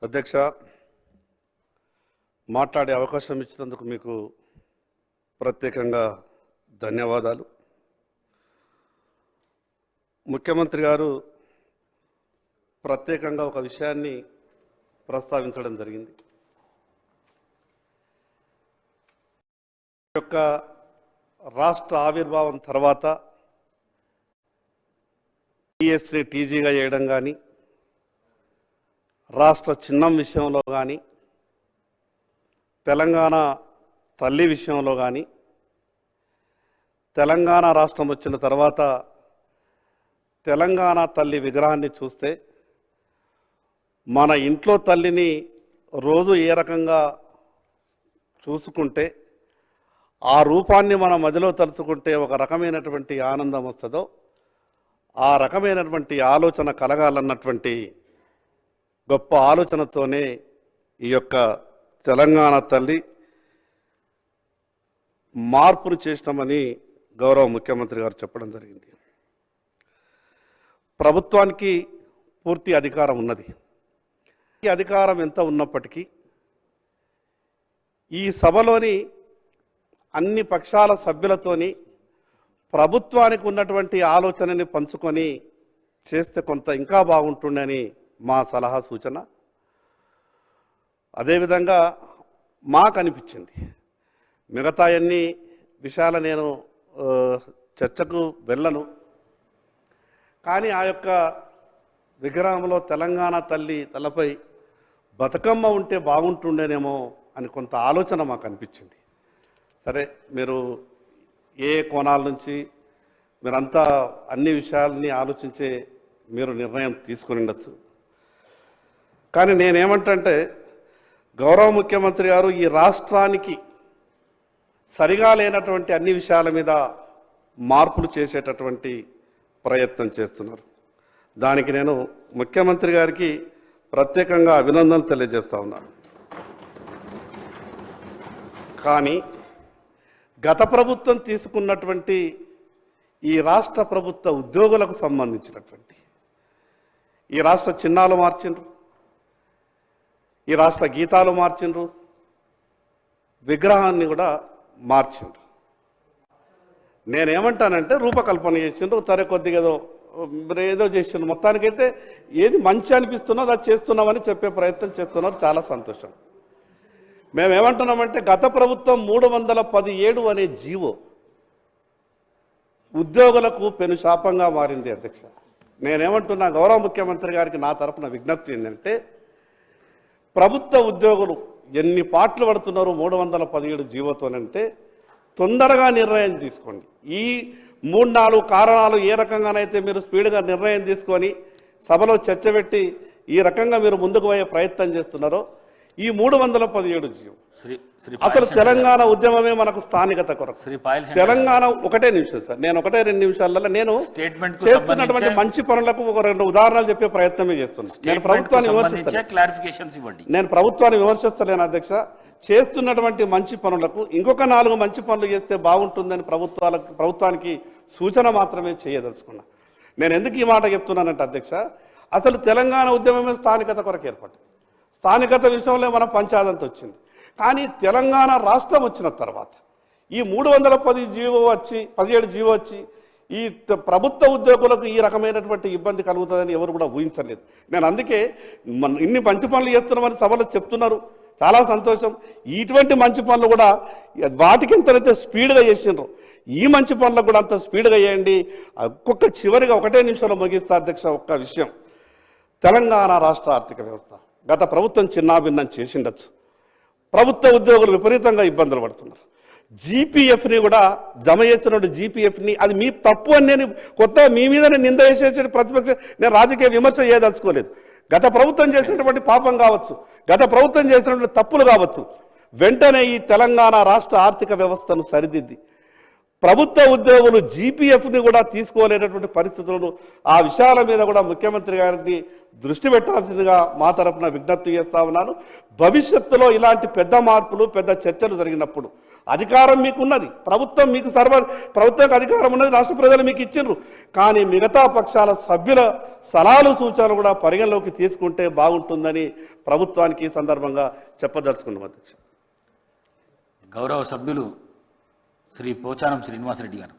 అధ్యక్ష, మాట్లాడే అవకాశం ఇచ్చినందుకు మీకు ప్రత్యేకంగా ధన్యవాదాలు. ముఖ్యమంత్రి గారు ప్రత్యేకంగా ఒక విషయాన్ని ప్రస్తావించడం జరిగింది. ఈ యొక్క రాష్ట్ర ఆవిర్భావం తర్వాత టీఎస్ని టీజీగా చేయడం కానీ, రాష్ట్ర చిహ్నం విషయంలో కానీ, తెలంగాణ తల్లి విషయంలో కానీ, తెలంగాణ రాష్ట్రం వచ్చిన తర్వాత తెలంగాణ తల్లి విగ్రహాన్ని చూస్తే మన ఇంట్లో తల్లిని రోజు ఏ రకంగా చూసుకుంటే ఆ రూపాన్ని మన మదిలో తలుచుకుంటే ఒక రకమైనటువంటి ఆనందం వస్తుందో ఆ రకమైనటువంటి ఆలోచన కలగాలన్నటువంటి గొప్ప ఆలోచనతోనే ఈ యొక్క తెలంగాణ తల్లి మార్పును చేసినామని గౌరవ ముఖ్యమంత్రి గారు చెప్పడం జరిగింది. ప్రభుత్వానికి పూర్తి అధికారం ఉన్నది. ఈ అధికారం ఎంత ఉన్నప్పటికీ ఈ సభలోని అన్ని పక్షాల సభ్యులతోని ప్రభుత్వానికి ఉన్నటువంటి ఆలోచనని పంచుకొని చేస్తే కొంత ఇంకా బాగుంటుందని మా సలహా సూచన. అదేవిధంగా మాకు అనిపించింది, మిగతా అన్ని విషయాలు నేను చర్చకు వెళ్ళను, కానీ ఆ యొక్క విగ్రహంలో తెలంగాణ తల్లి తలపై బతుకమ్మ ఉంటే బాగుంటుండేనేమో అని కొంత ఆలోచన మాకు అనిపించింది. సరే, మీరు ఏ కోణాల నుంచి మీరంతా అన్ని విషయాలని ఆలోచించే మీరు నిర్ణయం తీసుకుని ఉండొచ్చు. కానీ నేనేమంటే, గౌరవ ముఖ్యమంత్రి గారు ఈ రాష్ట్రానికి సరిగా లేనటువంటి అన్ని విషయాల మీద మార్పులు చేసేటటువంటి ప్రయత్నం చేస్తున్నారు. దానికి నేను ముఖ్యమంత్రి గారికి ప్రత్యేకంగా అభినందనలు తెలియజేస్తా ఉన్నాను. కానీ గత ప్రభుత్వం తీసుకున్నటువంటి ఈ రాష్ట్ర ప్రభుత్వ ఉద్యోగులకు సంబంధించినటువంటి ఈ రాష్ట్ర చిహ్నాలు మార్చిండ్రు, ఈ రాష్ట్ర గీతాలు మార్చిండ్రు, విగ్రహాన్ని కూడా మార్చిండ్రు. నేనేమంటానంటే, రూపకల్పన చేసిండ్రు, సరే కొద్దిగా ఏదో చేసిండ్రు. మొత్తానికైతే ఏది మంచి అనిపిస్తున్నదో అది చేస్తున్నామని చెప్పే ప్రయత్నం చేస్తున్నారు. చాలా సంతోషం. మేమేమంటున్నామంటే, గత ప్రభుత్వం 317 అనే జీవో ఉద్యోగులకు పెను శాపంగా మారింది. అధ్యక్ష, నేనేమంటున్నా, గౌరవ ముఖ్యమంత్రి గారికి నా తరపున విజ్ఞప్తి ఏంటంటే, ప్రభుత్వ ఉద్యోగులు ఎన్ని పాటలు పడుతున్నారు 317 జీవోతోనంటే తొందరగా నిర్ణయం తీసుకోండి. ఈ 3-4 కారణాలు ఏ రకంగానైతే మీరు స్పీడ్గా నిర్ణయం తీసుకొని సభలో చర్చ పెట్టి ఈ రకంగా మీరు ముందుకు పోయే ప్రయత్నం చేస్తున్నారో, ఈ 317 జీవో అసలు తెలంగాణ ఉద్యమమే మనకు స్థానికత కొరకు. తెలంగాణ ఒకటే నిమిషం సార్, నేను 1-2 నిమిషాలలో నేను చేస్తున్నటువంటి మంచి పనులకు ఒక 2 ఉదాహరణలు చెప్పే ప్రయత్నమే చేస్తున్నాను. నేను ప్రభుత్వాన్ని విమర్శిస్తలేను అధ్యక్ష. చేస్తున్నటువంటి మంచి పనులకు ఇంకొక 4 మంచి పనులు చేస్తే బాగుంటుందని ప్రభుత్వానికి సూచన మాత్రమే చేయదలుచుకున్నా. నేను ఎందుకు ఈ మాట చెప్తున్నానంటే అధ్యక్ష, అసలు తెలంగాణ ఉద్యమమే స్థానికత కొరకు ఏర్పడింది. స్థానికత విషయంలో మన పంచాయతీ వచ్చింది. కానీ తెలంగాణ రాష్ట్రం వచ్చిన తర్వాత ఈ 317 జీవో వచ్చి ఈ ప్రభుత్వ ఉద్యోగులకు ఈ రకమైనటువంటి ఇబ్బంది కలుగుతుందని ఎవరు కూడా ఊహించలేదు. నేను అందుకే ఇన్ని మంచి పనులు చేస్తున్నామని సభలో చెప్తున్నారు, చాలా సంతోషం. ఇటువంటి మంచి పనులు కూడా వాటికి ఎంతైతే స్పీడ్గా చేసినారో ఈ మంచి పనులకు కూడా అంత స్పీడ్గా చేయండి. ఒక్కొక్క చివరిగా 1 నిమిషంలో ముగిస్తా అధ్యక్ష. ఒక్క విషయం, తెలంగాణ రాష్ట్ర ఆర్థిక వ్యవస్థ గత ప్రభుత్వం చిన్నాభిన్నం చేసిండొచ్చు, ప్రభుత్వ ఉద్యోగులు విపరీతంగా ఇబ్బందులు పడుతున్నారు. జీపీఎఫ్ని కూడా జమ చేస్తున్న జీపీఎఫ్ని అది మీ తప్పు అని నేను కొత్తగా మీ మీదనే నింద వేసేసి ప్రతిపక్ష నేను రాజకీయ విమర్శ చేయదలుచుకోలేదు. గత ప్రభుత్వం చేసినటువంటి పాపం కావచ్చు, గత ప్రభుత్వం చేసినటువంటి తప్పులు కావచ్చు, వెంటనే ఈ తెలంగాణ రాష్ట్ర ఆర్థిక వ్యవస్థను సరిదిద్ది ప్రభుత్వ ఉద్యోగులు జీపీఎఫ్ని కూడా తీసుకోలేనటువంటి పరిస్థితులను ఆ విషయాల మీద కూడా ముఖ్యమంత్రి గారిని దృష్టి పెట్టాల్సిందిగా మా తరపున విజ్ఞప్తి చేస్తా ఉన్నాను. భవిష్యత్తులో ఇలాంటి పెద్ద మార్పులు పెద్ద చర్చలు జరిగినప్పుడు అధికారం మీకున్నది, ప్రభుత్వం మీకు ప్రభుత్వానికి అధికారం ఉన్నది, రాష్ట్ర ప్రజలు మీకు ఇచ్చిండ్రు. కానీ మిగతా పక్షాల సభ్యుల సలహాలు సూచనలు కూడా పరిగణలోకి తీసుకుంటే బాగుంటుందని ప్రభుత్వానికి ఈ సందర్భంగా చెప్పదలుచుకున్నాం అధ్యక్ష. గౌరవ సభ్యులు శ్రీ పోచారం శ్రీనివాసరెడ్డి గారు.